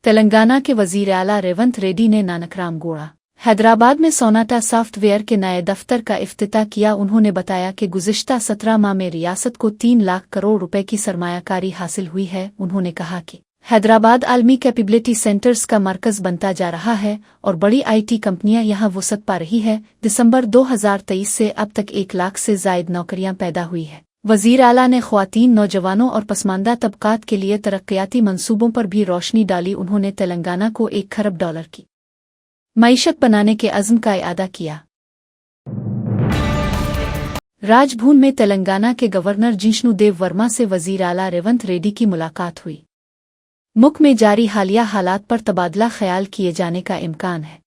तेलंगाना के वजीर आला रेवंत रेड्डी ने नानकराम गोड़ा हैदराबाद में सोनाटा सॉफ्टवेयर के नए दफ्तर का इफ्तिताह किया। उन्होंने बताया कि गुज़िश्ता 17 माह में रियासत को 3 लाख करोड़ रुपए की सरमायाकारी हासिल हुई है। उन्होंने कहा कि हैदराबाद आलमी कैपेबिलिटी सेंटर्स का मरकज़ बनता जा रहा है और बड़ी IT कंपनियां यहां वुसअत पा रही है। दिसंबर 2023 से अब तक 1 लाख से ज़ायद नौकरियां पैदा हुई है। वज़ीर आला ने ख्वातीन, नौजवानों और पसमानदा तबकात के लिए तरक्याती मंसूबों पर भी रोशनी डाली। उन्होंने तेलंगाना को $1 खरब की मईशत बनाने के अज़्म का इआदा किया। राजभवन में तेलंगाना के गवर्नर जिष्णु देव वर्मा से वज़ीर आला रेवंत रेड्डी की मुलाकात हुई। मुल्क में जारी हालिया हालात पर तबादला ख्याल किए जाने का इम्कान है।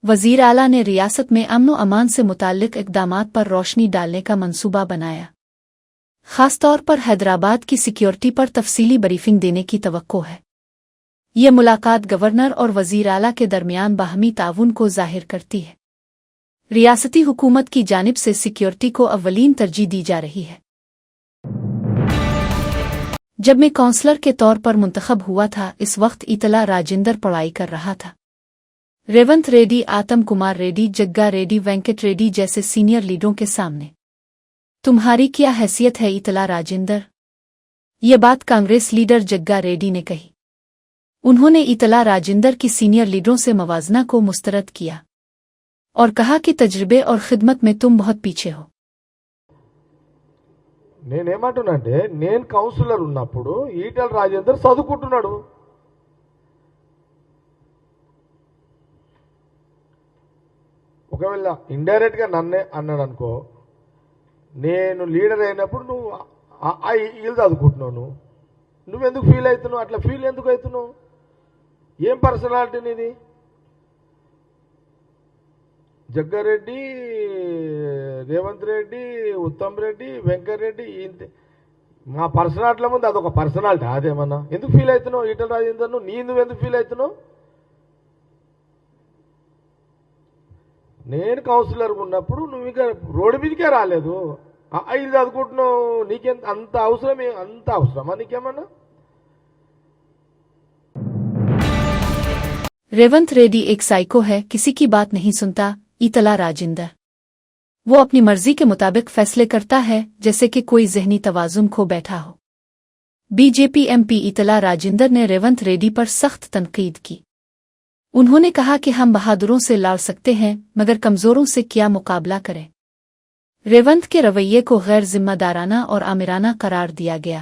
वज़ीर आला ने रियासत में अमन व अमान से मुताल्लिक़ इक़दामात पर रोशनी डालने का मंसूबा बनाया। ख़ासतौर पर हैदराबाद की सिक्योरिटी पर तफसीली ब्रीफिंग देने की तवक्को है। ये मुलाकात गवर्नर और वज़ीर आला के दरमियान बाहमी ताउन को ज़ाहिर करती है। रियासती हुकूमत की जानिब से सिक्योरिटी को अव्वलीन तरजीह दी जा रही है। जब मैं काउंसलर के तौर पर मुंतखब हुआ था, इस वक्त इतला राजेंदर पढ़ाई कर रहा था। रेवंत रेड्डी, आतम कुमार रेड्डी, जग्गा रेड्डी, वेंकट रेड्डी जैसे सीनियर लीडरों के सामने तुम्हारी क्या हैसियत है इतला राजेंदर? ये बात कांग्रेस लीडर जग्गा रेड्डी ने कही। उन्होंने इतला राजेंदर की सीनियर लीडरों से मवाजना को मुस्तरद किया और कहा कि तजर्बे और खिदमत में तुम बहुत पीछे हो। నేనేమంటున్నానంటే నేను కౌన్సిలర్ ఉన్నప్పుడు ఈటల రాజేందర్ చదువుకుంటున్నాడు. ఒకవేళ ఇండైరెక్ట్ గా నన్నే అన్నాడు అనుకో, నేను లీడర్ అయినప్పుడు నువ్వు వీళ్ళు చదువుకుంటున్నావు, నువ్వెందుకు ఫీల్ అవుతున్నావు? అట్లా ఫీల్ ఎందుకు అవుతున్నావు? ఏం పర్సనాలిటీ నీది? జగ్గారెడ్డి, రేవంత్ రెడ్డి, ఉత్తమ్ రెడ్డి, వెంకట్ రెడ్డి, మా పర్సనాలిటీల ముందు అదొక పర్సనాలిటీ. అదేమన్నా ఎందుకు ఫీల్ అవుతున్నావు? ఈటల రాజేందర్ నువ్వెందుకు ఫీల్ అవుతున్నావు? నేను కౌన్సిలర్ ఉన్నప్పుడు నువ్వు ఇంకా రోడ్డు మీదకే రాలేదు, ఇది చదువుకుంటున్నావు. నీకెంత అంత అవసరమా నీకేమన్నా? रेवंत रेड्डी एक साइको है, किसी की बात नहीं सुनता। इतला राजेंदर वो अपनी मर्जी के मुताबिक फैसले करता है, जैसे कि कोई ज़हनी तवाज़ुन खो बैठा हो। बीजेपी MP इतला राजेंदर ने रेवंत रेड्डी पर सख्त तनकीद की। उन्होंने कहा कि हम बहादुरों से लड़ सकते हैं, मगर कमज़ोरों से क्या मुकाबला करें। रेवंत के रवैये को गैर जिम्मेदाराना और आमिराना करार दिया गया।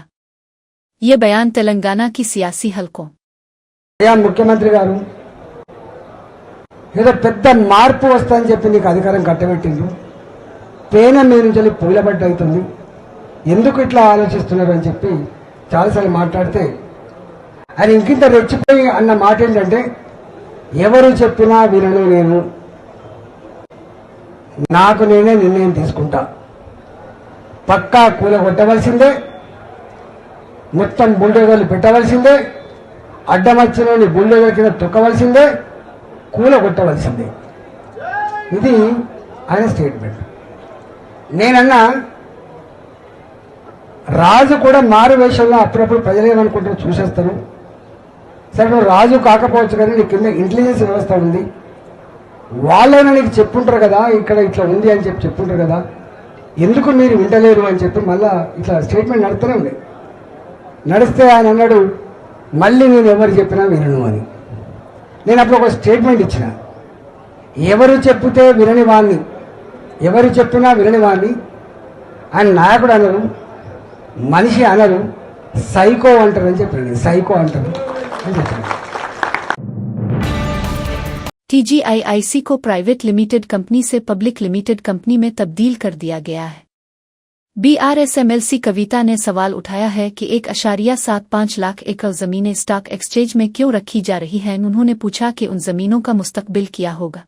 ये बयान तेलंगाना की सियासी हलकों मुख्यमंत्री गारू ఏదో పెద్ద మార్పు వస్తుందని చెప్పి నీకు అధికారం కట్టబెట్టిండ్రు, పేన మీద నుంచి పూలబడ్డ అవుతుంది, ఎందుకు ఇట్లా ఆలోచిస్తున్నారు అని చెప్పి చాలాసార్లు మాట్లాడితే ఆయన ఇంకింత రెచ్చిపోయి అన్న మాట ఏంటంటే, ఎవరు చెప్పినా వినను, నేను నాకు నేనే నిర్ణయం తీసుకుంటా, పక్కా కూలగొట్టవలసిందే, మొత్తం బుల్డోజర్లు పెట్టవలసిందే, అడ్డమచ్చినోని బుల్డోజర్ కింద తొక్కవలసిందే, కూలగొట్టవలసిందే. ఇది ఆయన స్టేట్మెంట్. నేనన్నా రాజు కూడా మారు వేషంలో అప్పుడప్పుడు ప్రజలు ఏమనుకుంటారో చూసేస్తారు. సరే నువ్వు రాజు కాకపోవచ్చు కానీ నీ కింద ఇంటెలిజెన్స్ వ్యవస్థ ఉంది, వాళ్ళైనా నీకు చెప్పుంటారు కదా ఇక్కడ ఇట్లా ఉంది అని చెప్పి చెప్పుంటారు కదా, ఎందుకు మీరు వింటలేరు అని చెప్పి మళ్ళా ఇట్లా స్టేట్మెంట్ నడుస్తూనే ఉండే. నడిస్తే ఆయన అన్నాడు, మళ్ళీ నేను ఎవరు చెప్పినా వినను అని. నేను అప్పుడు ఒక స్టేట్మెంట్ ఇచ్చిన, ఎవరు చెప్తే వినని వాణ్ణి, ఎవరు చెప్పినా వినని వాణ్ణి ఆయన నాయకుడు అనరు, మనిషి అనరు, సైకో అంటారు అని చెప్పాను. సైకో అంటారు అని చెప్పాను. TGIIC को प्राइवेट लिमिटेड कंपनी से पब्लिक लिमिटेड कंपनी में तब्दील कर दिया गया है। BRSMLC कविता ने सवाल उठाया है कि 1.75 लाख एकड़ जमीनें स्टॉक एक्सचेंज में क्यों रखी जा रही हैं। उन्होंने पूछा कि उन जमीनों का मुस्तकबिल क्या होगा।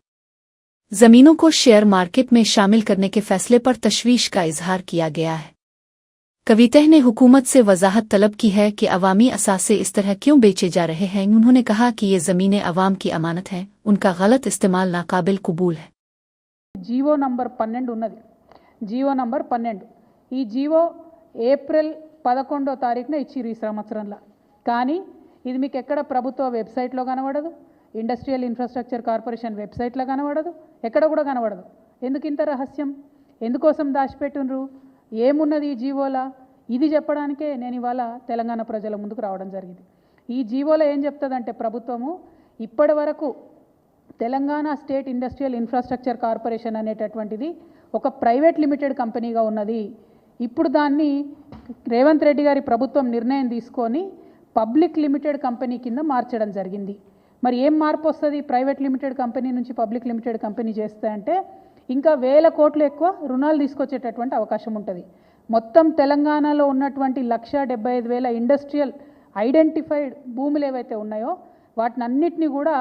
जमीनों को शेयर मार्केट में शामिल करने के फैसले पर तशवीश का इजहार किया गया है। कविता ने हुकूमत से वजाहत तलब की है कि अवामी असासे इस तरह क्यों बेचे जा रहे हैं। उन्होंने कहा कि ये ज़मीनें अवाम की अमानत हैं, उनका गलत इस्तेमाल नाकाबिल कबूल है। జీవో నంబర్ 12 ఉన్నది. జీవో నంబర్ 12 ఈ జీవో ఏప్రిల్ 11వ తారీఖున ఇచ్చిరు ఈ సంవత్సరంలో. కానీ ఇది మీకు ఎక్కడ ప్రభుత్వ వెబ్సైట్లో కనబడదు, ఇండస్ట్రియల్ ఇన్ఫ్రాస్ట్రక్చర్ కార్పొరేషన్ వెబ్సైట్లో కనబడదు, ఎక్కడ కూడా కనబడదు. ఎందుకు ఇంత రహస్యం? ఎందుకోసం దాచిపెట్టుండ్రు? ఏమున్నది ఈ జీవోలా? ఇది చెప్పడానికే నేను ఇవాళ తెలంగాణ ప్రజల ముందుకు రావడం జరిగింది. ఈ జీవోలో ఏం చెప్తుందంటే ప్రభుత్వము ఇప్పటి వరకు Telangana state industrial infrastructure corporation అనేటటువంటిది ఒక ప్రైవేట్ లిమిటెడ్ కంపెనీగా ఉన్నది. ఇప్పుడు దాన్ని రేవంత్ రెడ్డి గారి ప్రభుత్వం నిర్ణయం తీసుకొని పబ్లిక్ లిమిటెడ్ కంపెనీ కింద మార్చడం జరిగింది. మరి ఏం మార్పు వస్తుంది ప్రైవేట్ లిమిటెడ్ కంపెనీ నుంచి పబ్లిక్ లిమిటెడ్ కంపెనీ చేస్తే అంటే ఇంకా 1000 కోట్లు ఎక్కువ రుణాలు తీసుకొచ్చేటటువంటి అవకాశం ఉంటుంది. మొత్తం తెలంగాణలో ఉన్నటువంటి 1,75,000 ఇండస్ట్రియల్ ఐడెంటిఫైడ్ భూములు ఏవైతే ఉన్నాయో వాటిని అన్నిటినీ కూడా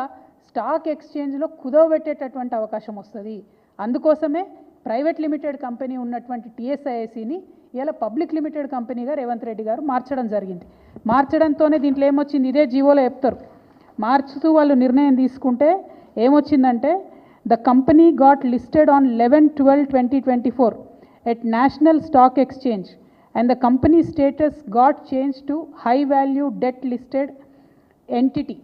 స్టాక్ ఎక్స్చేంజ్లో కుదవబెట్టేటటువంటి అవకాశం వస్తుంది. అందుకోసమే ప్రైవేట్ లిమిటెడ్ కంపెనీ ఉన్నటువంటి టీఎస్ఐఐసిని ఇలా పబ్లిక్ లిమిటెడ్ కంపెనీగా రేవంత్ రెడ్డి గారు మార్చడం జరిగింది. మార్చడంతోనే దీంట్లో ఏమొచ్చింది, ఇదే జీవోలో చెప్తారు. మార్చుతూ వాళ్ళు నిర్ణయం తీసుకుంటే ఏమొచ్చిందంటే the company got listed on 11/12/2024 at National Stock Exchange and the company status got changed to high value debt listed entity.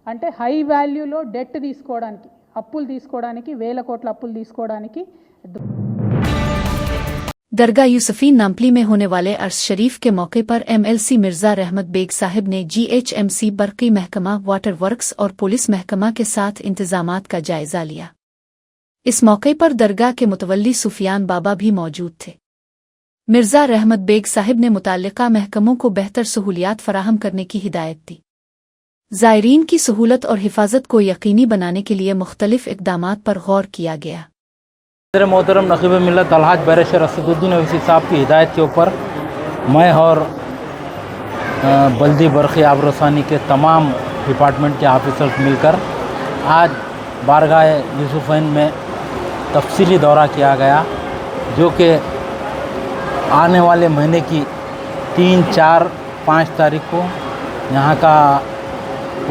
అంటే హై వాల్యూలో డెట్ తీసుకోవడానికి, అప్పులు తీసుకోవడానికి, 1000 కోట్ల అప్పులు తీసుకోవడానికి दरगाह यूसुफी नाम्पली में होने वाले अर्श शरीफ के मौके पर एमएलसी मिर्जा रहमत बेग साहिब ने जीएचएमसी बरकी महकमा, वाटर वर्क्स और पुलिस महकमा के साथ इंतजामात का जायजा लिया। इस मौके पर दरगाह के मुतवल्ली सुफियान बाबा भी मौजूद थे। मिर्जा रहमत बेग साहिब ने मुताल्लिका महकमों को बेहतर सहूलियात फराहम करने की हिदायत दी। ज़ायरीन की सहूलत और हिफाजत को यकीनी बनाने के लिए मुख्तलिफ इक़दामात पर गौर किया गया। मोहतरम नक़ीब मिल्लत अलहाज बैरिस्टर असदुद्दीन ओवैसी साहब की हिदायत के ऊपर मैं और बल्दी बरक़ी आबरसानी के तमाम डिपार्टमेंट के ऑफिसर्स मिलकर आज बारगाह यूसुफैन में तफसीली दौरा किया गया, जो कि आने वाले महीने की 3, 4, 5 तारीख को यहाँ का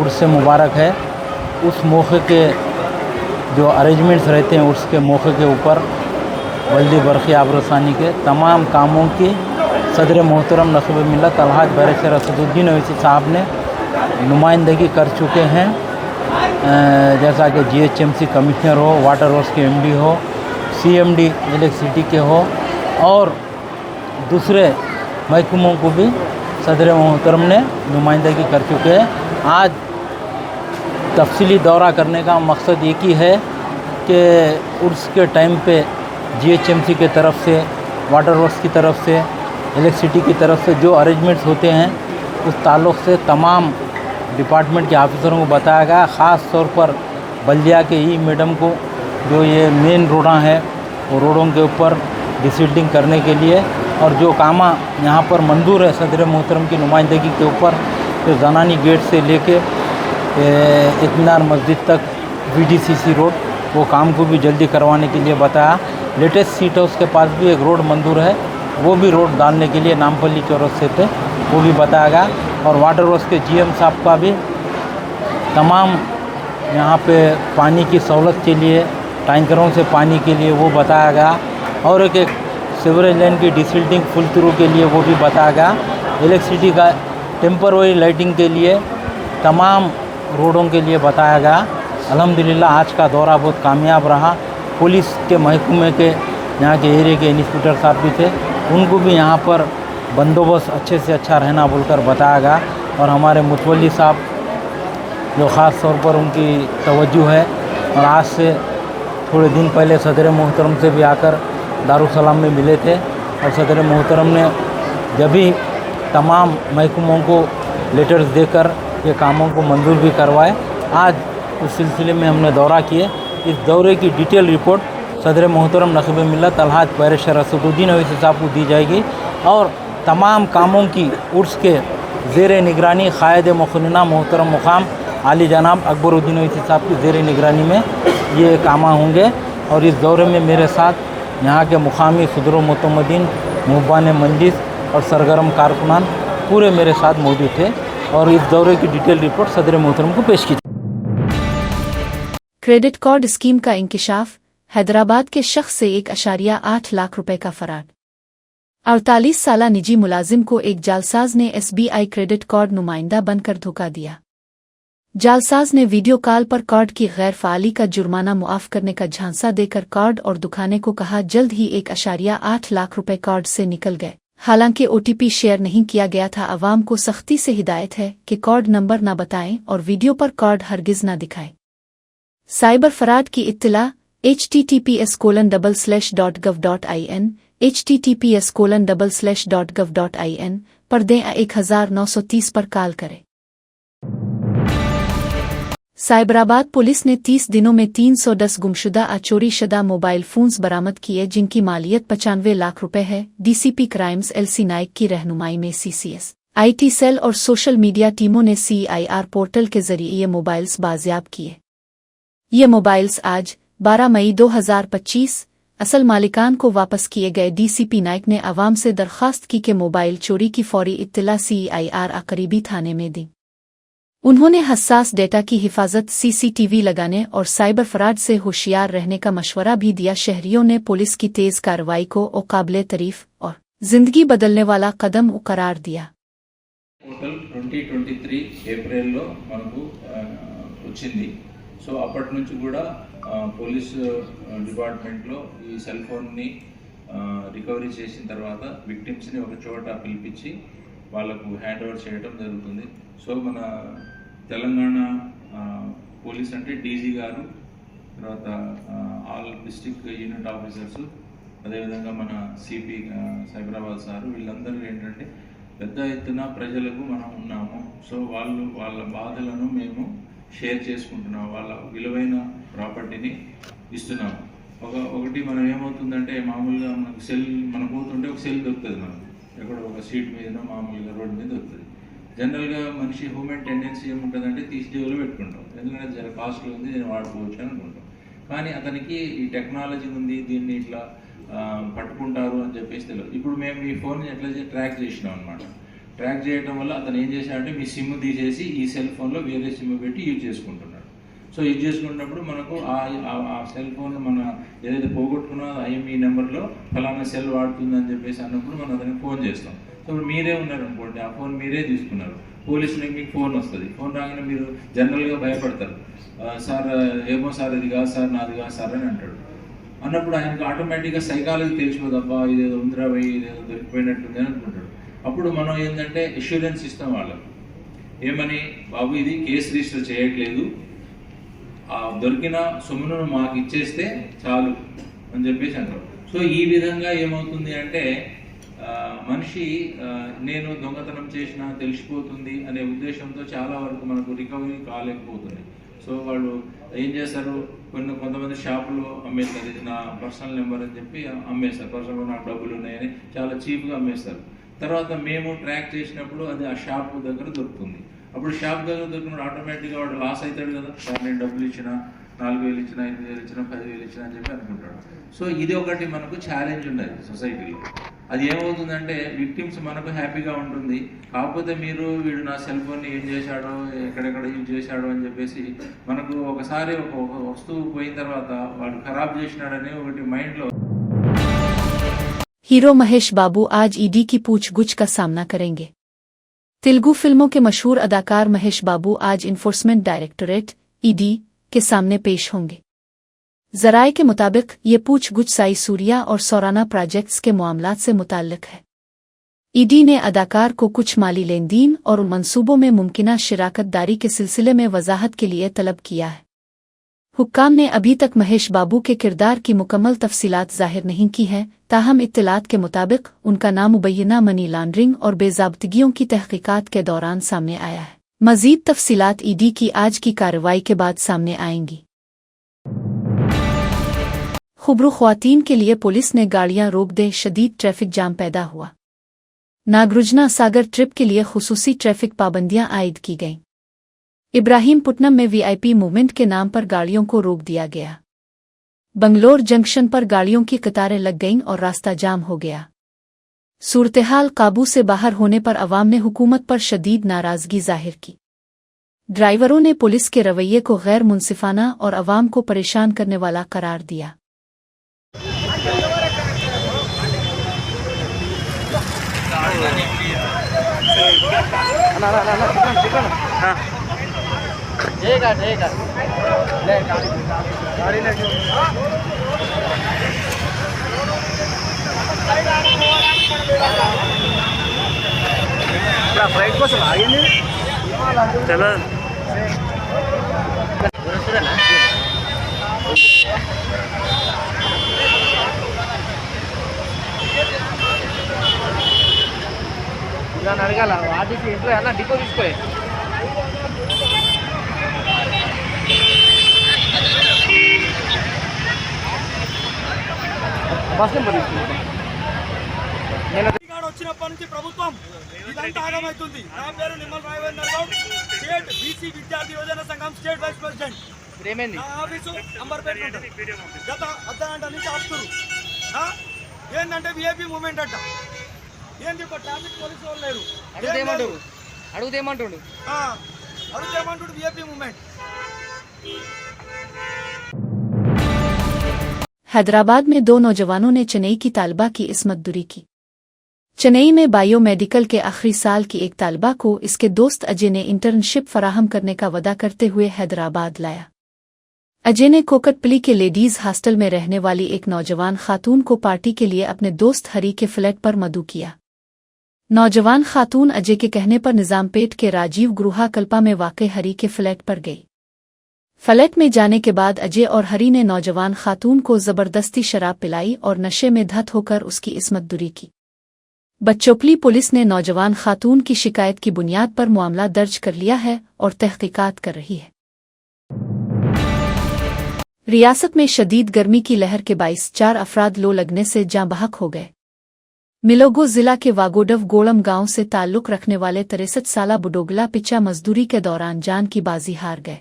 उर्स मुबारक है। उस मौके के जो अरेंजमेंट्स रहते हैं उसके मौके के ऊपर बल्दी बरक़ी आबरसानी के तमाम कामों की सदर मोहतरम नक़ीब मिल्लत अलहाज बैरिस्टर असदुद्दीन ओवैसी साहब ने नुमाइंदगी कर चुके हैं। जैसा कि जीएचएमसी कमिश्नर हो, वाटर वर्क्स के एमडी हो, सीएमडी इलेक्ट्रिसिटी के हो और दूसरे महकमों को भी सदर मोहतरम ने नुमाइंदगी कर चुके हैं। आज तफसीली दौरा करने का मकसद एक ही है कि उर्स के टाइम पे जीएचएमसी की तरफ से, वाटर वर्क्स की तरफ से, इलेक्ट्रिसिटी की तरफ से जो अरेंजमेंट्स होते हैं उस ताल्लुक़ से तमाम डिपार्टमेंट के ऑफिसरों को बताया गया। ख़ास तौर पर बल्दिया के ई मैडम को जो ये मेन रोडां हैं वो रोडों के ऊपर डिसिल्टिंग करने के लिए और जो कामा यहाँ पर मंजूर है सदर मोहतरम की नुमाइंदगी के ऊपर, जो जनानी गेट से लेके इत्मीनान मस्जिद तक VDCC रोड, वो काम को भी जल्दी करवाने के लिए बताया। लेटेस्ट सीट हाउस के पास भी एक रोड मंजूर है, वो भी रोड डालने के लिए नामपल्ली चौरस्ते पे वो भी बताया गया। और वाटर वर्क्स के GM साहब का भी तमाम यहाँ पे पानी की सहूलत के लिए, टैंकरों से पानी के लिए वो बताया गया। और एक सीवरेज लाइन की डिसिल्टिंग फुल थ्रू के लिए वो भी बताया गया। इलेक्ट्रिसिटी का टेम्पररी लाइटिंग के लिए तमाम रोडों के लिए बताया गया। अल्हम्दुलिल्लाह आज का दौरा बहुत कामयाब रहा। पुलिस के महकमे के यहाँ के एरिया के इंस्पेक्टर साहब भी थे, उनको भी यहाँ पर बंदोबस्त अच्छे से अच्छा रहना बोलकर बताया गया। और हमारे मुतवल्ली साहब जो ख़ास तौर पर उनकी तवज्जो है, और आज से थोड़े दिन पहले सदर मोहतरम से भी आकर दारुसलाम में मिले थे और सदर मोहतरम ने जब भी तमाम महकमों को लेटर्स देकर ये कामों को मंजूर भी करवाए। आज उस सिलसिले में हमने दौरा किए। इस दौरे की डिटेल रिपोर्ट सदर मोहतरम नक़ीब मिल्लत अलहाज बैरिस्टर असदुद्दीन ओवैसी साहब को दी जाएगी और तमाम कामों की उर्स के ज़ेर निगरानी क़ायद मुक़न्ना मोहतरम मुक़ाम आली जनाब अकबरुद्दीन ओवैसी साहब की ज़ेर निगरानी में ये कामा होंगे। और इस दौरे में मेरे साथ यहाँ के मुक़ामी सदर मुतमद्दीन, मुहब्बान मजलिस और सरगर्म कारकुनान पूरे मेरे साथ मौजूद थे और इस दौरे की डिटेल रिपोर्ट सदर मोहतरम को पेश की। क्रेडिट कार्ड स्कीम का इंकिशाफ, हैदराबाद के शख्स से 1.8 लाख रुपए का फराड। 48 साला निजी मुलाजिम को एक जालसाज ने SBI क्रेडिट कार्ड नुमाइंदा बनकर धोखा दिया। जालसाज ने वीडियो कॉल पर कार्ड की गैर फ़ाली का जुर्माना मुआफ़ करने का झांसा देकर कार्ड और दुकाने को कहा जल्द ही 1.8 लाख रुपए कार्ड से निकल गए। हालांकि OTP शेयर नहीं किया गया था। अवाम को सख्ती से हिदायत है कि कार्ड नंबर न बताएं और वीडियो पर कार्ड हरगिज़ न दिखाएं। साइबर फराड की इत्तला https://gov.in https://gov.in पर दें 1930 पर कॉल करें। साइबराबाद पुलिस ने 30 दिनों में 310 गुमशुदा चोरी शुदा मोबाइल फोन्स बरामद किए जिनकी मालियत 95 लाख रुपए है। DCP क्राइम्स LC नाइक की रहनुमाई में CCS, IT सेल और सोशल मीडिया टीमों ने CIR पोर्टल के जरिए ये मोबाइल्स बाजियाब किए। ये मोबाइल्स आज 12 मई 2025 असल मालिकान को वापस किए गए। DCP नाइक ने अवाम से दरख्वास्त की कि मोबाइल चोरी की फौरी इत्तला CIR करीबी थाने में दी। उन्होंने हसास डेटा की हिफाजत, CCTV लगाने और साइबर फ्रॉड से होशियार रहने का मशवरा भी दिया। शहरियों ने पुलिस की तेज कार्रवाई को काबिले तारीफ और जिंदगी बदलने वाला कदम करार दिया। పోర్టల్ 2023 ఏప్రిల్లో మనకు వచ్చింది। సో అప్పటి నుంచి కూడా పోలీస్ డిపార్ట్మెంట్లో ఈ సెల్ ఫోన్ని రికవరీ చేసిన తర్వాత విక్టిమ్స్ని ఒక చోట పిలిపించి వాళ్ళకు హ్యాండ్ ఓవర్ చేయడం జరుగుతుంది। సో మన తెలంగాణ పోలీస్ అంటే డీజీ గారు, తర్వాత ఆల్ డిస్ట్రిక్ట్ యూనిట్ ఆఫీసర్స్, అదేవిధంగా మన సిపి సైబరాబాద్ సారు, వీళ్ళందరూ ఏంటంటే పెద్ద ఎత్తున ప్రజలకు మనం ఉన్నాము। సో వాళ్ళ బాధలను మేము షేర్ చేసుకుంటున్నాము, వాళ్ళ విలువైన ప్రాపర్టీని ఇస్తున్నాము। ఒకటి మనం ఏమవుతుందంటే మామూలుగా మనకు సెల్ మనం పోతుంటే ఒక సెల్ దొరుకుతుంది, మనకు ఎక్కడ ఒక సీట్ మీద మామూలుగా రోడ్డు మీద దొరుకుతుంది। జనరల్గా మనిషి హ్యూమన్ టెండెన్సీ ఏముంటుందంటే తీసి జేబులో పెట్టుకుంటాం, ఎందుకంటే జర కాస్ట్లీ ఉంది నేను వాడుకోవచ్చు అని అనుకుంటాం। కానీ అతనికి ఈ టెక్నాలజీ ఉంది, దీన్ని ఇట్లా పట్టుకుంటారు అని చెప్పేసి తెలియదు। ఇప్పుడు మేము ఈ ఫోన్ని ఎట్లా ట్రాక్ చేసినాం అనమాట। ట్రాక్ చేయడం వల్ల అతను ఏం చేశాడంటే మీ సిమ్ తీసేసి ఈ సెల్ ఫోన్లో వేరే సిమ్ పెట్టి యూజ్ చేసుకుంటున్నాడు। సో యూజ్ చేసుకున్నప్పుడు మనకు ఆ సెల్ ఫోన్ మన ఏదైతే పోగొట్టుకున్నా IMEI నెంబర్లో ఫలానా సెల్ వాడుతుందని చెప్పేసి అన్నప్పుడు మనం అతనికి ఫోన్ చేస్తాం। సో ఇప్పుడు మీరే ఉన్నారనుకోండి, ఆ ఫోన్ మీరే తీసుకున్నారు, పోలీసులకి మీకు ఫోన్ వస్తుంది। ఫోన్ రాగానే మీరు జనరల్గా భయపడతారు, సార్ ఏమో సార్ ఇది కాదు సార్, నాది కాదు సార్ అని అంటాడు। అన్నప్పుడు ఆయనకు ఆటోమేటిక్గా సైకాలజీ తెలిసిపోదు, అబ్బా ఇదేదో ఉందిరా పోయి ఇదేదో దొరికిపోయినట్టుంది అని అనుకుంటాడు। అప్పుడు మనం ఏంటంటే అష్యూరెన్స్ ఇస్తాం వాళ్ళకు, ఏమని, బాబు ఇది కేసు రిజిస్టర్ చేయట్లేదు, దొరికిన సొమ్మును మాకు ఇచ్చేస్తే చాలు అని చెప్పేసి అంటారు। సో ఈ విధంగా ఏమవుతుంది అంటే మనిషి నేను దొంగతనం చేసినా తెలిసిపోతుంది అనే ఉద్దేశంతో చాలా వరకు మనకు రికవరీ కాలేకపోతుంది। సో వాళ్ళు ఏం చేస్తారు, కొంతమంది షాపులో అమ్మేస్తారు, ఇది నా పర్సనల్ నెంబర్ అని చెప్పి అమ్మేస్తారు, పర్సనల్ నాకు డబ్బులు ఉన్నాయని చాలా చీప్గా అమ్మేస్తారు। తర్వాత మేము ట్రాక్ చేసినప్పుడు అది ఆ షాప్ దగ్గర దొరుకుతుంది। అప్పుడు షాప్ దగ్గర దొరికినప్పుడు ఆటోమేటిక్గా వాడు లాస్ అవుతాడు కదా, సార్ నేను డబ్బులు ఇచ్చిన, 4,000 ఇచ్చిన, 5,000 ఇచ్చిన, 10,000 ఇచ్చిన అని చెప్పి అనుకుంటాడు। సో ఇది ఒకటి మనకు ఛాలెంజ్ ఉన్నది సొసైటీలో। అది ఏమవుతుందంటే విక్టిమ్స్ మనకు హ్యాపీగా ఉంటుంది, కాకపోతే మీరు వీడు నా సెల్ ఫోన్ని ఏం చేశాడో, ఎక్కడెక్కడ యూజ్ చేశాడో అని చెప్పేసి మనకు ఒకసారి ఒక వస్తువు పోయిన తర్వాత వాడు ఖరాబ్ చేసినాడని ఒకటి మైండ్లో। हीरो महेश बाबू आज ED की पूछगुछ का सामना करेंगे। तेलुगु फिल्मों के मशहूर अदाकार महेश बाबू आज इन्फोर्समेंट डायरेक्टोरेट ED के सामने पेश होंगे। जराये के मुताबिक ये पूछगुछ साई सूर्या और सौराना प्रोजेक्ट्स के मामलात से मुताल्लिक है। ED ने अदाकार को कुछ माली लेन देन और मंसूबों में मुमकिना शिराकतदारी के सिलसिले में वजाहत के लिए तलब किया है। हुक्काम ने अभी तक महेश बाबू के किरदार की मुकम्मल तफसीलात जाहिर नहीं की हैं, ताहम इत्तलात के मुताबिक उनका नामुबय्यना मनी लॉन्ड्रिंग और बेज़ाब्तगियों की तहकीकात के दौरान सामने आया है। मज़ीद तफसीलात ED की आज की कार्रवाई के बाद सामने आएंगी। खुबरू ख्वातीन के लिए पुलिस ने गाड़ियां रोक दे, शदीद ट्रैफिक जाम पैदा हुआ। नागरुजना सागर ट्रिप के लिए खुसूसी ट्रैफिक पाबंदियां आयद की गईं। इब्राहिमपट्टनम में VIP मूवमेंट के नाम पर गाड़ियों को रोक दिया गया। बंगलोर जंक्शन पर गाड़ियों की कतारें लग गईं और रास्ता जाम हो गया। सूरत-ए-हाल काबू से बाहर होने पर अवाम ने हुकूमत पर शदीद नाराजगी जाहिर की। ड्राइवरों ने पुलिस के रवैये को गैर मुनसिफाना और अवाम को परेशान करने वाला करार दिया। అడగాల ఆర్టీసీ ఇంట్లో అన్న డిపో తీసుకో బస్ నెంబర్ వచ్చినప్పటి నుంచి ప్రభుత్వం ఇదంతా ఆగమవుతుంది. నా పేరు నిమ్మల రాయవేంద్రరావు, స్టేట్ బీసీ విద్యార్థి యువజన సంఘం స్టేట్ వైస్ ప్రెసిడెంట్. నా ఆఫీసు అంబర్పేట ఉంటుంది. గత అర్ధగంట నుంచి ఆపుతున్నారు. ఏంటంటే విఐపీ మూవ్మెంట్ అంట. ఏంటి ఒక ట్రాఫిక్ పోలీసు వాళ్ళు లేరు. అడుగుదేమంటుండు విఐపీ మూవ్మెంట్. हैदराबाद में 2 नौजवानों ने चेन्नई की तालिबा की इस्मत दुरी की। चेन्नई में बायोमेडिकल के आखिरी साल की एक तालिबा को इसके दोस्त अजय ने इंटर्नशिप फराहम करने का वादा करते हुए हैदराबाद लाया। अजय ने कोकटपल्ली के लेडीज हॉस्टल में रहने वाली एक नौजवान खातून को पार्टी के लिए अपने दोस्त हरी के फ्लैट पर मदऊ किया। नौजवान खातून अजय के कहने पर निजामपेट के राजीव गृहा कल्पा में वाक़ हरी के फ्लैट पर गई। फ्लैट में जाने के बाद अजय और हरी ने नौजवान खातून को जबरदस्ती शराब पिलाई और नशे में धत होकर उसकी इस्मत दुरी की। बच्चोपली पुलिस ने नौजवान खातून की शिकायत की बुनियाद पर मामला दर्ज कर लिया है और तहकीकात कर रही है। रियासत में शदीद गर्मी की लहर के 4 अफराद लो लगने से जाँ बहक हो गए। मिलोगो जिला के वागोडव गोड़म गांव से ताल्लुक रखने वाले 63 साला बुडोगला पिचा मजदूरी के दौरान जान की बाजी हार गए।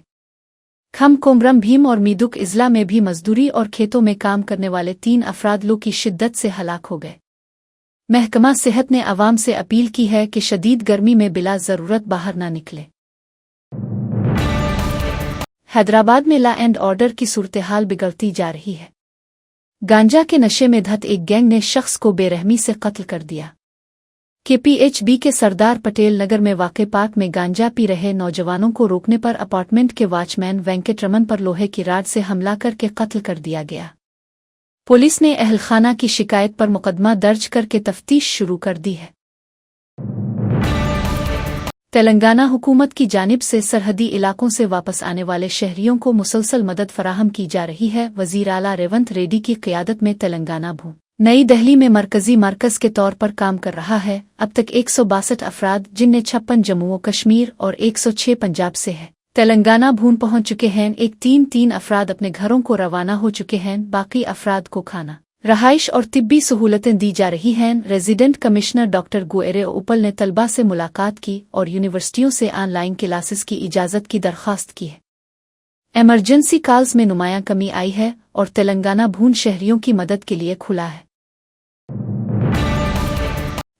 खम कोमरम भीम और मीदुक इजला में भी मजदूरी और खेतों में काम करने वाले 3 अफराद लू की शिद्दत से हलाक हो गए। महकमा सेहत ने आवाम से अपील की है कि शदीद गर्मी में बिला जरूरत बाहर न निकले। हैदराबाद में लॉ एंड ऑर्डर की सूरत-ए-हाल बिगड़ती जा रही है। गांजा के नशे में धत एक गैंग ने शख्स को बेरहमी से कत्ल कर दिया। KPHB के सरदार पटेल नगर में वाक़े पार्क में गांजा पी रहे नौजवानों को रोकने पर अपार्टमेंट के वॉचमैन वेंकटरमन पर लोहे की राड से हमला करके कत्ल कर दिया गया। पुलिस ने अहलखाना की शिकायत पर मुकदमा दर्ज करके तफ्तीश शुरू कर दी है। तेलंगाना हुकूमत की जानिब से सरहदी इलाकों से वापस आने वाले शहरियों को मुसलसल मदद फराहम की जा रही है। वज़ीर आला रेवंत रेड्डी की क़यादत में तेलंगाना भू नई दिल्ली में मरकजी मरकज़ के तौर पर काम कर रहा है। अब तक 162 अफराद, जिनमें 56 जम्मू कश्मीर और 106 पंजाब से हैं, तेलंगाना भून पहुंच चुके हैं। 3 अफराद अपने घरों को रवाना हो चुके हैं। बाकी अफराद को खाना, रहाइश और तिब्बी सहूलतें दी जा रही हैं। रेजिडेंट कमिश्नर डॉक्टर गुएरे उपल ने तलबा से मुलाकात की और यूनिवर्सिटियों से ऑनलाइन क्लासेस की इजाज़त की दरख्वास्त की है। एमरजेंसी कॉल्स में नुमायां कमी आई है और तेलंगाना भून शहरियों की मदद के लिए खुला है।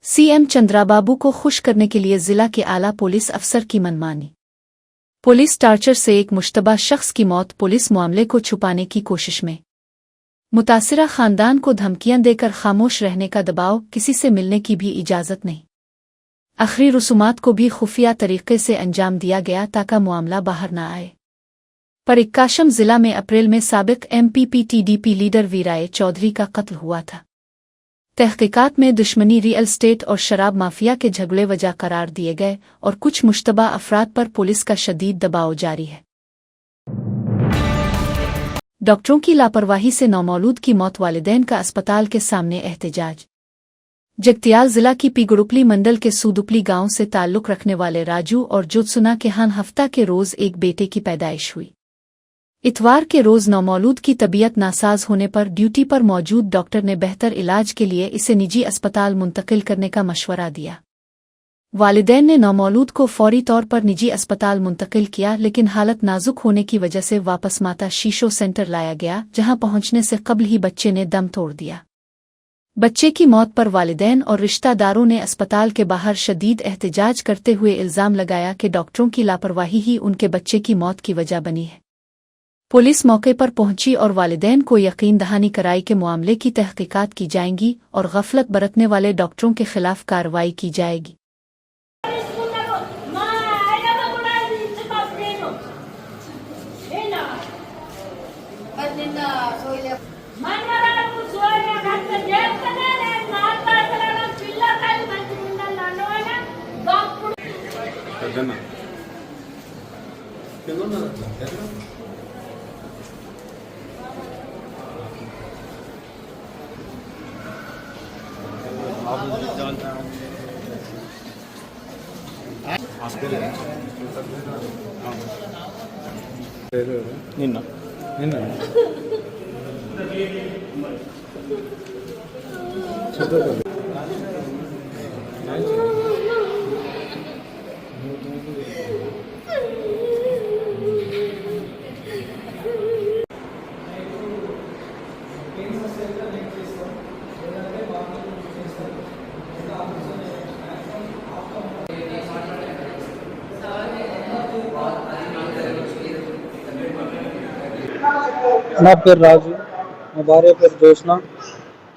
CM चंद्राबाबू को खुश करने के लिए जिला के आला पुलिस अफसर की मनमानी। पुलिस टार्चर से एक मुश्तबा शख्स की मौत। पुलिस मामले को छुपाने की कोशिश में। मुतासिरा खानदान को धमकियां देकर खामोश रहने का दबाव। किसी से मिलने की भी इजाज़त नहीं। आखिरी रसूमात को भी खुफिया तरीके से अंजाम दिया गया ताकि मामला बाहर न आए। परिक्काशम जिला में अप्रैल में साबिक MPP-TDP लीडर वीराय चौधरी का कत्ल हुआ था। तहकीकात में दुश्मनी, रियल एस्टेट और शराब माफिया के झगड़े वजह करार दिए गए और कुछ मुश्तबा अफराद पर पुलिस का शदीद दबाव जारी है। डॉक्टरों की लापरवाही से नौमौलूद की मौत, वालिदैन का अस्पताल के सामने एहतजाज। जगतियाल जिला की पिगुड़ुपली मंडल के सूदुपली गांव से ताल्लुक रखने वाले राजू और ज्योत्सना के यहाँ हफ्ता के रोज एक बेटे की पैदाइश हुई। इतवार के रोज नौमौलूद की तबीयत नासाज होने पर ड्यूटी पर मौजूद डॉक्टर ने बेहतर इलाज के लिए इसे निजी अस्पताल मुंतकिल करने का मशवरा दिया। वालिदैन ने नौमौलूद को फौरी तौर पर निजी अस्पताल मुंतकिल किया, लेकिन हालत नाजुक होने की वजह से वापस माता शीशो सेंटर लाया गया, जहां पहुंचने से कबल ही बच्चे ने दम तोड़ दिया। बच्चे की मौत पर वालिदैन और रिश्तेदारों ने अस्पताल के बाहर शदीद एहतजाज करते हुए इल्जाम लगाया कि डॉक्टरों की लापरवाही ही उनके बच्चे की मौत की वजह बनी है। पुलिस मौके पर पहुंची और वालिदैन को यकीन दहानी कराई के मामले की तहकीकात की जाएंगी और गफलत बरतने वाले डॉक्टरों के खिलाफ कार्रवाई की जाएगी। నిన్న నా పేరు రాజు, మా భార్య పేరు జోష్న.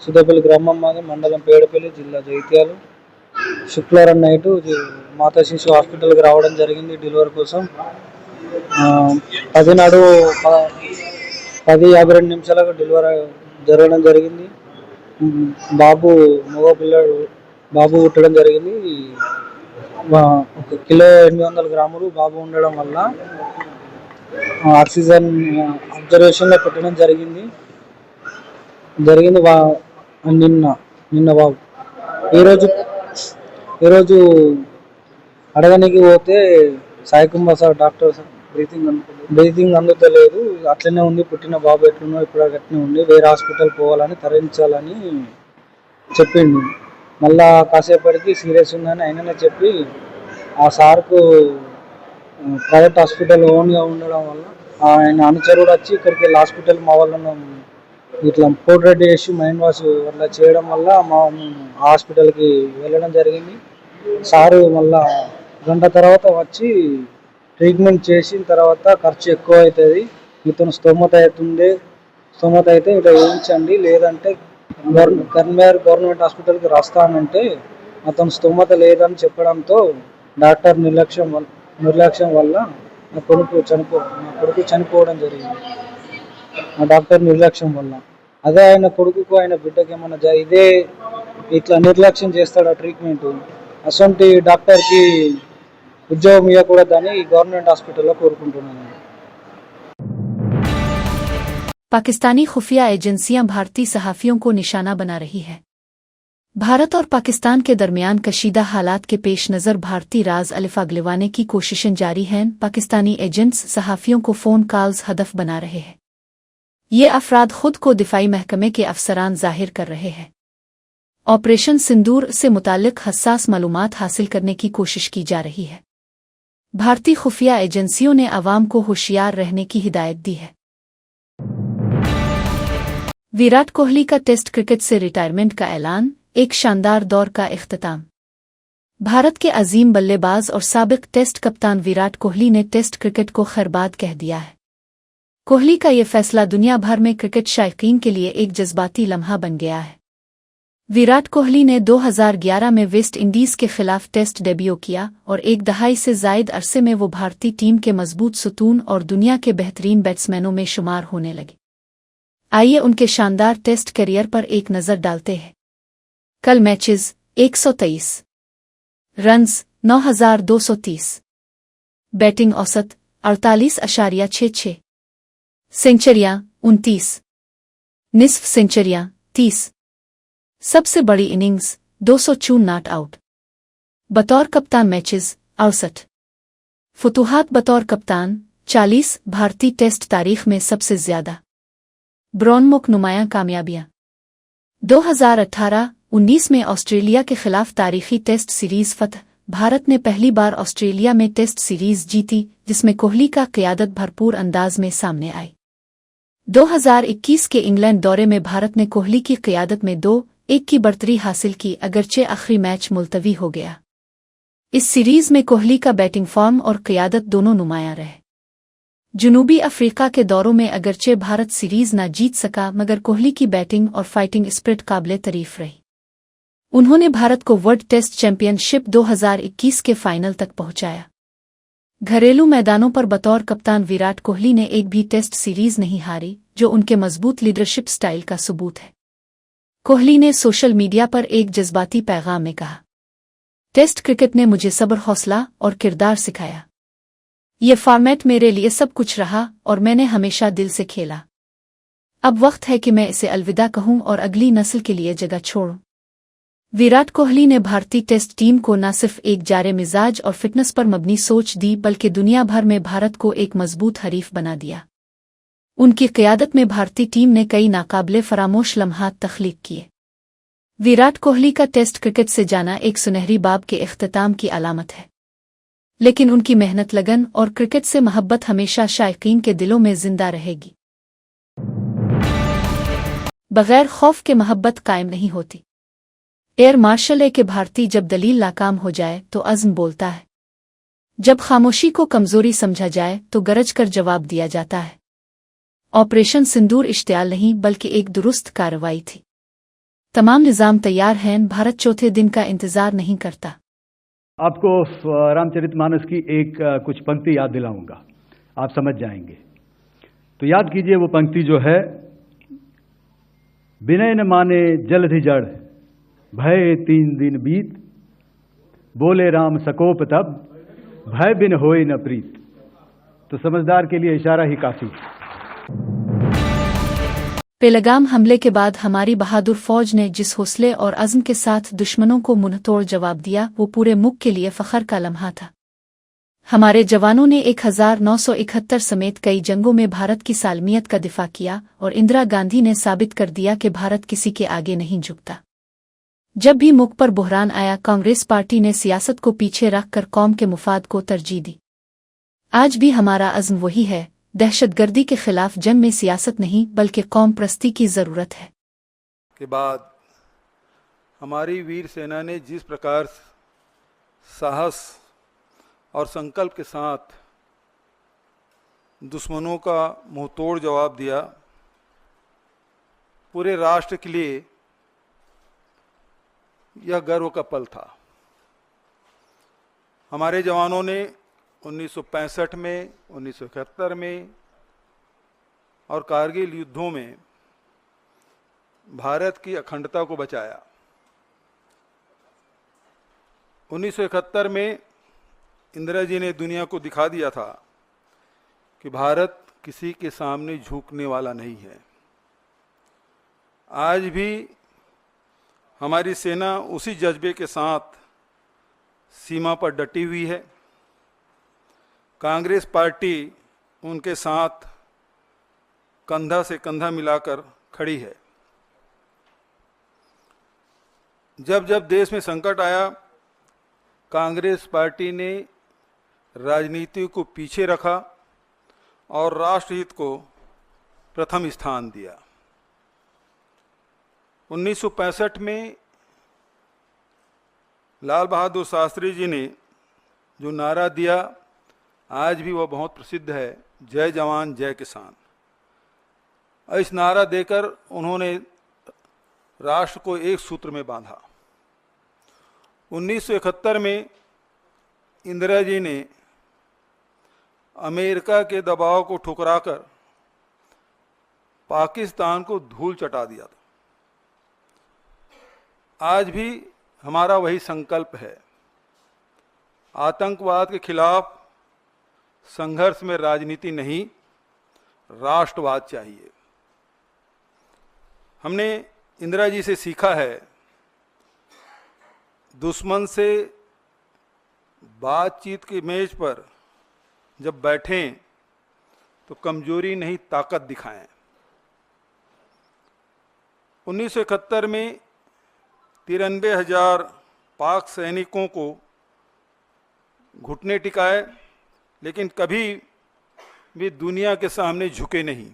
సుద్దపల్లి గ్రామం మాది, మండలం పేడపల్లి, జిల్లా జైత్యాలు. శుక్రవారం నైటు మాతా శిశు హాస్పిటల్కి రావడం జరిగింది డెలివరీ కోసం. 10 నాడు 10:52 డెలివరీ జరగడం జరిగింది. బాబు మగ పిల్లడు బాబు పుట్టడం జరిగింది. 1 కిలో 800 గ్రాములు బాబు ఉండడం వల్ల ఆక్సిజన్ అబ్జర్వేషన్లో పెట్టడం జరిగింది. నిన్న బాబు ఈరోజు అడగనికి పోతే Sai Kumar sir doctor breathing అందుతలేదు, అట్లనే ఉంది, పుట్టిన బాబు ఎట్లున్నో ఇప్పుడు అట్లనే ఉంది, వేరే హాస్పిటల్ పోవాలని తరలించాలని చెప్పిండు. మళ్ళా కాసేపటికి సీరియస్ ఉందని ఆయననే చెప్పి ఆ సార్కు ప్రైవేట్ హాస్పిటల్ ఓన్గా ఉండడం వల్ల ఆయన అనుచరుడు వచ్చి ఇక్కడికి వెళ్ళి హాస్పిటల్ మా వాళ్ళను ఇట్లా పోర్ట్రేట్ చేసి మైండ్ వాష్ అట్లా చేయడం వల్ల మా హాస్పిటల్కి వెళ్ళడం జరిగింది. సారు మళ్ళా గంట తర్వాత వచ్చి ట్రీట్మెంట్ చేసిన తర్వాత ఖర్చు ఎక్కువ అవుతుంది, మీతో స్తోమత అయితే ఇట్లా వేయించండి, లేదంటే కరీంనగర్ గవర్నమెంట్ హాస్పిటల్కి రాస్తానంటే అతను స్తోమత లేదని చెప్పడంతో డాక్టర్ నిర్లక్ష్యం వల్ల నా కొడుకు చనిపోవడం జరిగింది. ఆ డాక్టర్ నిర్లక్ష్యం వల్ల. అదే ఆయన కొడుకుకు ఆయన బిడ్డకి ఏమన్నా ఇదే ఇట్లా నిర్లక్ష్యం చేస్తాడు ఆ ట్రీట్మెంట్, అసొంటి డాక్టర్కి ఉద్యోగం ఇవ్వకూడదని గవర్నమెంట్ హాస్పిటల్లో కోరుకుంటున్నాను. पाकिस्तानी खुफिया एजेंसियां भारतीय सहाफियों को निशाना बना रही है। भारत और पाकिस्तान के दरमियान कशीदा हालात के पेश नज़र भारतीय राज अलिफा गिलवाने की कोशिशें जारी हैं। पाकिस्तानी एजेंट्स सहाफियों को फ़ोन कॉल्स हदफ बना रहे हैं। ये अफराद खुद को दिफाई महकमे के अफसरान जाहिर कर रहे हैं। ऑपरेशन सिंदूर से मुतालिक हसास मालूमात हासिल करने की कोशिश की जा रही है। भारतीय खुफिया एजेंसियों ने अवाम को होशियार रहने की हिदायत दी है। विराट कोहली का टेस्ट क्रिकेट से रिटायरमेंट का ऐलान, एक शानदार दौर का इख्तिताम। भारत के अजीम बल्लेबाज और साबिक टेस्ट कप्तान विराट कोहली ने टेस्ट क्रिकेट को खैरबाद कह दिया है। कोहली का ये फैसला दुनिया भर में क्रिकेट शायकीन के लिए एक जज्बाती लम्हा बन गया है। विराट कोहली ने 2011 में वेस्ट इंडीज के खिलाफ टेस्ट डेब्यू किया और एक दहाई से जायद अरसे में वो भारतीय टीम के मजबूत सुतून और दुनिया के बेहतरीन बैट्समैनों में शुमार होने लगे। आइए उनके शानदार टेस्ट करियर पर एक नज़र डालते हैं। कल मैचेस 123 रन्स 9230, बैटिंग औसत 48.66, सेंचुरियां 29, निस्फ सेंचुरियां 30, सबसे बड़ी इनिंग्स 204 नॉट आउट। बतौर कप्तान मैचेस 68, फुतूहात बतौर कप्तान 40, भारतीय टेस्ट तारीख में सबसे ज्यादा। ब्रोन्मुख नुमायां कामयाबियां 2018-19 में ऑस्ट्रेलिया के खिलाफ तारीखी टेस्ट सीरीज फतह। भारत ने पहली बार ऑस्ट्रेलिया में टेस्ट सीरीज जीती, जिसमें कोहली का क़ियादत भरपूर अंदाज में सामने आई। 2021 के इंग्लैंड दौरे में भारत ने कोहली की क़ियादत में 2-1 की बढ़तरी हासिल की, अगरचे आखिरी मैच मुलतवी हो गया। इस सीरीज में कोहली का बैटिंग फॉर्म और क़ियादत दोनों नुमायां रहे। जुनूबी अफ्रीका के दौरों में अगरचे भारत सीरीज न जीत सका, मगर कोहली की बैटिंग और फाइटिंग स्पिरिट काबिले तारीफ रही। उन्होंने भारत को वर्ल्ड टेस्ट चैंपियनशिप 2021 के फाइनल तक पहुंचाया। घरेलू मैदानों पर बतौर कप्तान विराट कोहली ने एक भी टेस्ट सीरीज नहीं हारी, जो उनके मजबूत लीडरशिप स्टाइल का सबूत है। कोहली ने सोशल मीडिया पर एक जज्बाती पैगाम में कहा, टेस्ट क्रिकेट ने मुझे सब्र, हौसला और किरदार सिखाया। ये फॉर्मेट मेरे लिए सब कुछ रहा और मैंने हमेशा दिल से खेला। अब वक्त है कि मैं इसे अलविदा कहूं और अगली नस्ल के लिए जगह छोड़ूं। विराट कोहली ने भारतीय टेस्ट टीम को न सिर्फ एक जारे मिजाज और फिटनेस पर मबनी सोच दी, बल्कि दुनिया भर में भारत को एक मजबूत हरीफ बना दिया। उनकी क़यादत में भारतीय टीम ने कई नाकाबिले फरामोश लम्हात तख्लीक किए। विराट कोहली का टेस्ट क्रिकेट से जाना एक सुनहरी बाब के इख्तिताम की अलामत है, लेकिन उनकी मेहनत, लगन और क्रिकेट से मोहब्बत हमेशा शायकीन के दिलों में जिंदा रहेगी। बगैर खौफ के मोहब्बत कायम नहीं होती। एयर मार्शल ए के भारतीय जब दलील नाकाम हो जाए तो अज़्म बोलता है, जब खामोशी को कमजोरी समझा जाए तो गरज कर जवाब दिया जाता है। ऑपरेशन सिंदूर इश्तियाल नहीं बल्कि एक दुरुस्त कार्रवाई थी। तमाम निज़ाम तैयार हैं, भारत चौथे दिन का इंतजार नहीं करता। आपको रामचरितमानस की एक कुछ पंक्ति याद दिलाऊंगा, आप समझ जाएंगे। तो याद कीजिए वो पंक्ति जो है, विनय न माने जलधि जड़, भय 3 दिन बीत, बोले राम सकोप तब, भय बिन होए न प्रीत। तो समझदार के लिए इशारा ही काफी। पेलगाम हमले के बाद हमारी बहादुर फौज ने जिस हौसले और अज़्म के साथ दुश्मनों को मुंहतोड़ जवाब दिया, वो पूरे मुल्क के लिए फ़ख्र का लम्हा था। हमारे जवानों ने 1971 समेत कई जंगों में भारत की सालमियत का दिफा किया और इंदिरा गांधी ने साबित कर दिया कि भारत किसी के आगे नहीं झुकता। जब भी मुल्क पर बुहरान आया, कांग्रेस पार्टी ने सियासत को पीछे रखकर कौम के मुफाद को तरजीह दी। आज भी हमारा अज़्म वही है, दहशतगर्दी के खिलाफ जंग में सियासत नहीं बल्कि कौम परस्ती की ज़रूरत है। के बाद हमारी वीर सेना ने जिस प्रकार साहस और संकल्प के साथ दुश्मनों का मुंहतोड़ जवाब दिया, पूरे राष्ट्र के लिए यह गर्व का पल था। हमारे जवानों ने 1965 में, 1971 में और कारगिल युद्धों में भारत की अखंडता को बचाया। 1971 में इंदिरा जी ने दुनिया को दिखा दिया था कि भारत किसी के सामने झुकने वाला नहीं है। आज भी हमारी सेना उसी जज्बे के साथ सीमा पर डटी हुई है। कांग्रेस पार्टी उनके साथ कंधा से कंधा मिलाकर खड़ी है। जब जब देश में संकट आया, कांग्रेस पार्टी ने राजनीति को पीछे रखा और राष्ट्रहित को प्रथम स्थान दिया। 1965 में लाल बहादुर शास्त्री जी ने जो नारा दिया, आज भी वह बहुत प्रसिद्ध है, जय जवान जय किसान। इस नारा देकर उन्होंने राष्ट्र को एक सूत्र में बांधा। 1971 में इंदिरा जी ने अमेरिका के दबाव को ठुकराकर पाकिस्तान को धूल चटा दिया था। आज भी हमारा वही संकल्प है। आतंकवाद के खिलाफ संघर्ष में राजनीति नहीं, राष्ट्रवाद चाहिए। हमने इंदिरा जी से सीखा है, दुश्मन से बातचीत की मेज पर जब बैठें तो कमजोरी नहीं, ताकत दिखाएं। 1971 में 93,000 पाक सैनिकों को घुटने टिकाए, लेकिन कभी भी दुनिया के सामने झुके नहीं।